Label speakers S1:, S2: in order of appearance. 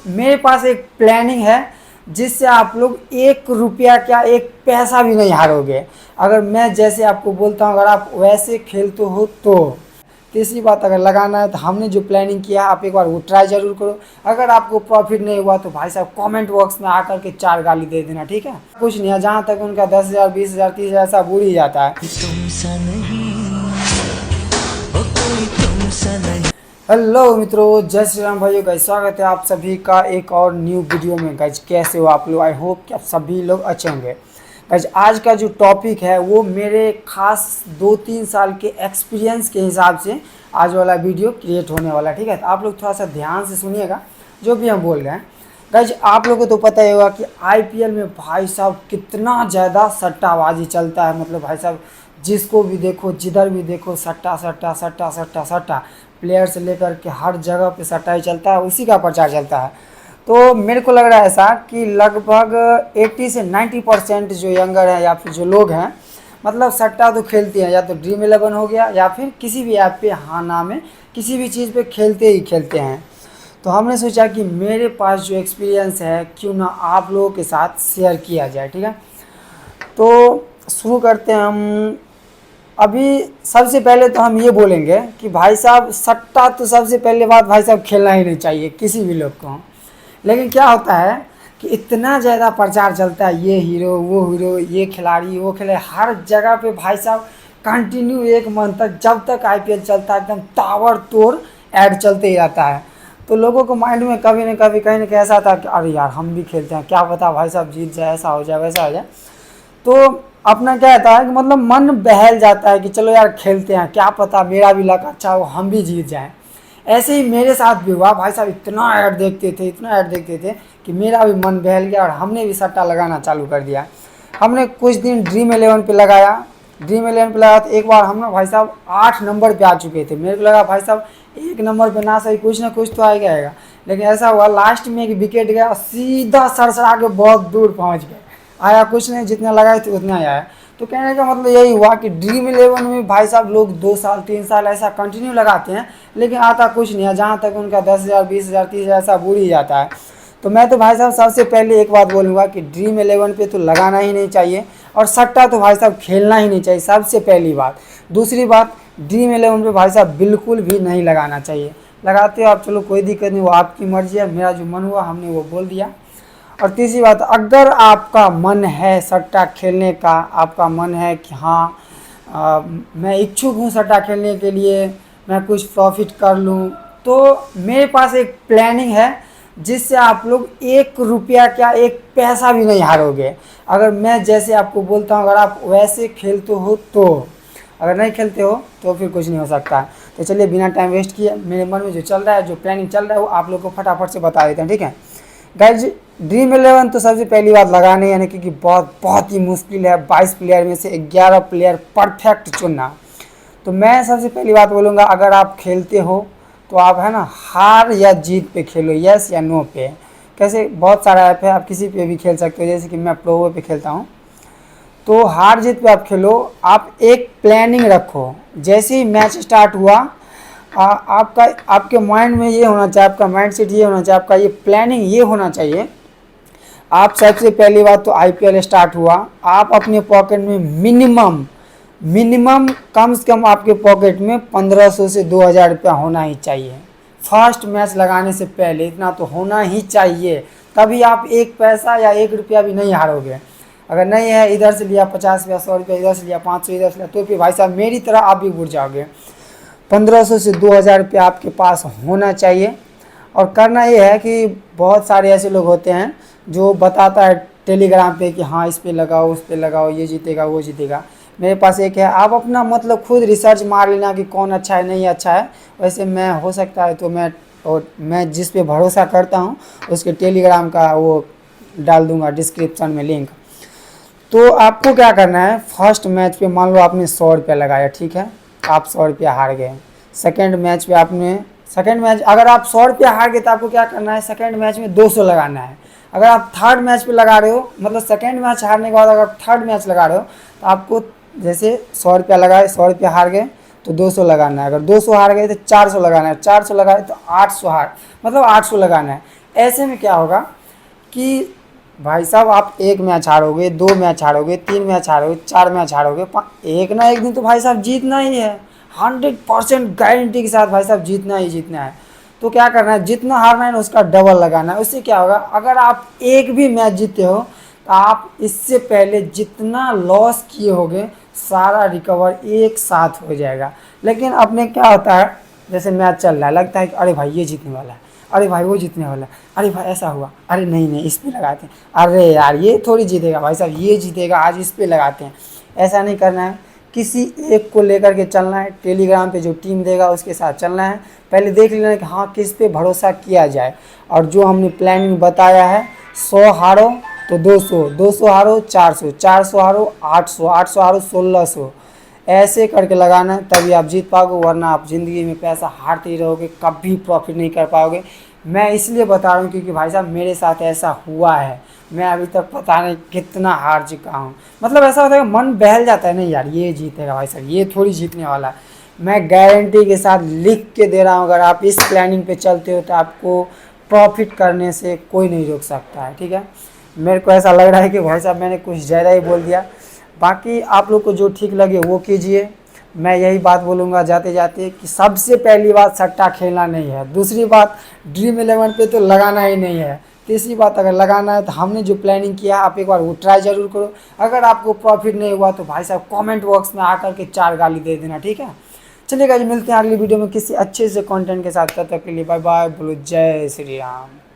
S1: मेरे पास एक प्लानिंग है जिससे आप लोग 1 रुपया क्या 1 पैसा भी नहीं हारोगे। अगर मैं जैसे आपको बोलता हूँ, अगर आप वैसे खेलते हो तो तीसरी बात, अगर लगाना है तो हमने जो प्लानिंग किया है आप एक बार वो ट्राई जरूर करो। अगर आपको प्रॉफिट नहीं हुआ तो भाई साहब कमेंट बॉक्स में आकर के 4 गाली दे देना, ठीक है। कुछ नहीं है, जहाँ तक उनका 10,000 20,000 30,000 ऐसा बुर ही जाता है। हेलो मित्रों, जय श्री राम भाइयों, गाइस स्वागत है आप सभी का एक और न्यू वीडियो में। गाइस कैसे हो आप लोग? आई होप कि आप सभी लोग अच्छे होंगे। गाइस आज का जो टॉपिक है वो मेरे खास 2-3 साल के एक्सपीरियंस के हिसाब से आज वाला वीडियो क्रिएट होने वाला है, ठीक है। तो आप लोग थोड़ा सा ध्यान से सुनिएगा जो भी हम बोल रहे हैं। गाइस आप लोगों को तो पता ही होगा कि आईपीएल में भाई साहब कितना ज़्यादा सट्टाबाजी चलता है। मतलब भाई साहब जिसको भी देखो, जिधर भी देखो, सट्टा सट्टा सट्टा सट्टा सट्टा, प्लेयर से लेकर के हर जगह पे सट्टा ही चलता है, उसी का प्रचार चलता है। तो मेरे को लग रहा है ऐसा कि लगभग 80 से 90% जो यंगर हैं या फिर जो लोग हैं, मतलब सट्टा तो खेलते हैं, या तो ड्रीम 11 हो गया या फिर किसी भी ऐप पे, हाँ नाम है, किसी भी चीज़ पे खेलते ही खेलते हैं। तो हमने सोचा कि मेरे पास जो एक्सपीरियंस है क्यों ना आप लोगों के साथ शेयर किया जाए, ठीक है। तो शुरू करते हैं हम। अभी सबसे पहले तो हम ये बोलेंगे कि भाई साहब सट्टा तो सबसे पहले बात भाई साहब खेलना ही नहीं चाहिए किसी भी लोग को। लेकिन क्या होता है कि इतना ज़्यादा प्रचार चलता है, ये हीरो वो हीरो, ये खिलाड़ी वो खिलाड़ी, हर जगह पे भाई साहब कंटिन्यू 1 मंथ तक, जब तक आईपीएल चलता है एकदम ताबड़तोड़ ऐड चलते ही रहता है। तो लोगों को माइंड में कभी न कभी कहीं ना कहीं ऐसा था कि अरे यार हम भी खेलते हैं, क्या पता भाई साहब जीत जाए, ऐसा हो जाए वैसा हो जाए। तो अपना क्या रहता है कि मतलब मन बहल जाता है कि चलो यार खेलते हैं, क्या पता मेरा भी लक अच्छा हो, हम भी जीत जाएं। ऐसे ही मेरे साथ भी हुआ भाई साहब। इतना ऐड देखते थे, इतना ऐड देखते थे कि मेरा भी मन बहल गया और हमने भी सट्टा लगाना चालू कर दिया। हमने कुछ दिन ड्रीम 11 पे लगाया। ड्रीम 11 पे लगाया तो एक बार हम ना भाई साहब 8 नंबर पे आ चुके थे। मेरे को लगा भाई साहब 1 नंबर पे ना सही कुछ ना कुछ तो आएगा आएगा, लेकिन ऐसा हुआ लास्ट में एक विकेट गया और सीधा सरसरा के बहुत दूर पहुँच गए। आया कुछ नहीं, जितना लगाए थे उतना ही आया। तो कहने का मतलब यही हुआ कि ड्रीम 11 में भाई साहब लोग 2 साल 3 साल ऐसा कंटिन्यू लगाते हैं, लेकिन आता कुछ नहीं है। जहाँ तक उनका 10,000 20,000 30,000 ऐसा बुर ही जाता है। तो मैं तो भाई साहब सबसे पहले एक बात बोलूँगा कि ड्रीम 11 पे तो लगाना ही नहीं चाहिए, और सट्टा तो भाई साहब खेलना ही नहीं चाहिए, सबसे पहली बात। दूसरी बात, ड्रीम 11 पे भाई साहब बिल्कुल भी नहीं लगाना चाहिए। लगाते हो आप, चलो कोई दिक्कत नहीं, वो आपकी मर्जी है। मेरा जो मन हुआ हमने वो बोल दिया। और तीसरी बात, अगर आपका मन है सट्टा खेलने का, आपका मन है कि हाँ मैं इच्छुक हूँ सट्टा खेलने के लिए, मैं कुछ प्रॉफिट कर लूँ, तो मेरे पास एक प्लानिंग है जिससे आप लोग 1 रुपया क्या 1 पैसा भी नहीं हारोगे। अगर मैं जैसे आपको बोलता हूँ, अगर आप वैसे खेलते हो तो, अगर नहीं खेलते हो तो फिर कुछ नहीं हो सकता। तो चलिए बिना टाइम वेस्ट किए, मेरे मन में जो चल रहा है, जो प्लानिंग चल रहा है, वो आप लोग को फटाफट से बता देते हैं, ठीक है। गाइज ड्रीम 11 तो सबसे पहली बात लगाने, यानी कि बहुत ही मुश्किल है 22 प्लेयर में से 11 प्लेयर परफेक्ट चुनना। तो मैं सबसे पहली बात बोलूँगा, अगर आप खेलते हो तो आप है ना हार या जीत पे खेलो, यस या नो पे। कैसे, बहुत सारा ऐप है, आप किसी पे भी खेल सकते हो, जैसे कि मैं प्रोवो पे खेलता हूँ। तो हार जीत पे आप खेलो, आप एक प्लानिंग रखो। जैसे ही मैच स्टार्ट हुआ, आपका आपके माइंड में ये होना चाहिए, आपका माइंड सेट ये होना चाहिए, आपका ये प्लानिंग ये होना चाहिए। आप सबसे पहली बात तो आईपीएल स्टार्ट हुआ, आप अपने पॉकेट में मिनिमम कम से कम आपके पॉकेट में 1500 से 2000 रुपया होना ही चाहिए। फर्स्ट मैच लगाने से पहले इतना तो होना ही चाहिए, तभी आप 1 पैसा या 1 रुपया भी नहीं हारोगे। अगर नहीं है, इधर से लिया 50 रुपया, 100 रुपया, इधर से लिया 500, इधर से लिया, तो फिर भाई साहब मेरी तरह आप भी बुड़ जाओगे। 1500 से 2000 रुपया आपके पास होना चाहिए। और करना ये है कि बहुत सारे ऐसे लोग होते हैं जो बताता है टेलीग्राम पे कि हाँ इस पे लगाओ, उस पे लगाओ, ये जीतेगा वो जीतेगा। मेरे पास एक है, आप अपना मतलब खुद रिसर्च मार लेना कि कौन अच्छा है नहीं अच्छा है। वैसे मैं हो सकता है तो मैं जिस पे भरोसा करता हूँ उसके टेलीग्राम का वो डाल दूँगा डिस्क्रिप्शन में लिंक। तो आपको क्या करना है, फर्स्ट मैच पे मान लो आपने 100 रुपया लगाया, ठीक है, आप 100 रुपया हार गए। सेकेंड मैच पे अगर आप 100 रुपया हार गए तो आपको क्या करना है, सेकेंड मैच में 200 लगाना है। अगर आप थर्ड मैच पे लगा रहे हो, मतलब सेकेंड मैच हारने के बाद अगर थर्ड मैच लगा रहे हो, तो आपको जैसे 100 रुपया लगाए, 100 रुपया हार गए तो 200 लगाना है। अगर 200 हार गए तो 400 लगाना है, 400 लगाए तो 800 मतलब 800 लगाना है। ऐसे में क्या होगा कि भाई साहब आप एक मैच हारोगे, 2 मैच हारोगे, 3 मैच हारोगे, 4 मैच हारोगे, एक ना एक दिन तो भाई साहब जीतना ही है। 100% गारंटी के साथ भाई साहब जीतना ही जीतना है। तो क्या करना है, जितना हारना है ना उसका डबल लगाना है। उससे क्या होगा, अगर आप एक भी मैच जीते हो तो आप इससे पहले जितना लॉस किए होगे सारा रिकवर एक साथ हो जाएगा। लेकिन अपने क्या होता है, जैसे मैच चल रहा है, लगता है कि अरे भाई ये जीतने वाला है, अरे भाई वो जीतने वाला है, अरे भाई ऐसा हुआ, अरे नहीं नहीं इस पे लगाते हैं, अरे यार ये थोड़ी जीतेगा भाई साहब, ये जीतेगा, आज इस पे लगाते हैं। ऐसा नहीं करना है, किसी एक को लेकर के चलना है। टेलीग्राम पे जो टीम देगा उसके साथ चलना है। पहले देख लेना है कि हाँ किस पे भरोसा किया जाए, और जो हमने प्लानिंग बताया है, 100 हारो तो 200, 200 हारो 400, 400 हारो 800, 800 हारो 1600, ऐसे करके लगाना है, तभी आप जीत पाओगे। वरना आप ज़िंदगी में पैसा हारते ही रहोगे, कभी प्रॉफिट नहीं कर पाओगे। मैं इसलिए बता रहा हूँ क्योंकि भाई साहब मेरे साथ ऐसा हुआ है। मैं अभी तक पता नहीं कितना हार चुका हूँ। मतलब ऐसा होता है कि मन बहल जाता है, नहीं यार ये जीतेगा भाई साहब, ये थोड़ी जीतने वाला है। मैं गारंटी के साथ लिख के दे रहा हूँ, अगर आप इस प्लानिंग पे चलते हो तो आपको प्रॉफिट करने से कोई नहीं रोक सकता है। ठीक है, मेरे को ऐसा लग रहा है कि भाई साहब मैंने कुछ ज़्यादा ही बोल दिया। बाकी आप लोग को जो ठीक लगे वो कीजिए। मैं यही बात बोलूँगा जाते जाते कि सबसे पहली बात सट्टा खेलना नहीं है, दूसरी बात ड्रीम 11 पे तो लगाना ही नहीं है, तीसरी बात अगर लगाना है तो हमने जो प्लानिंग किया है आप एक बार वो ट्राई ज़रूर करो। अगर आपको प्रॉफिट नहीं हुआ तो भाई साहब कमेंट बॉक्स में आकर के 4 गाली दे देना। ठीक है, चलिए गाइस मिलते हैं अगली वीडियो में किसी अच्छे से कंटेंट के साथ। तब तक के लिए बाय बाय, बोलो जय श्री राम।